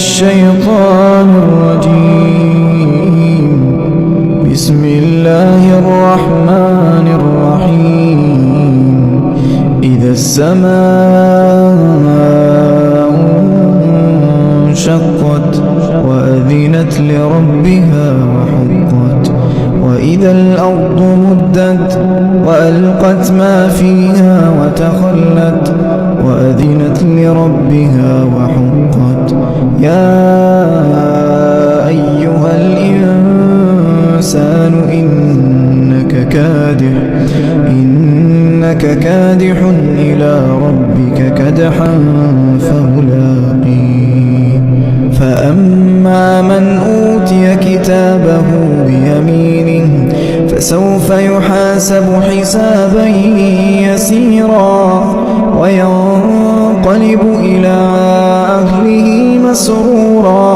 الشيطان الرجيم. بسم الله الرحمن الرحيم. إذا السماء انشقت وأذنت لربها وحقت، وإذا الأرض مدت وألقت ما فيها وتخلت وأذنت لربها وحقت. يا أيها الإنسان إنك كادح إلى ربك كدحا فملاقيه. فأما من أوتي كتابه بيمينه فسوف يحاسب حسابا يسيرا وينقلب إلى أهله مسرورا.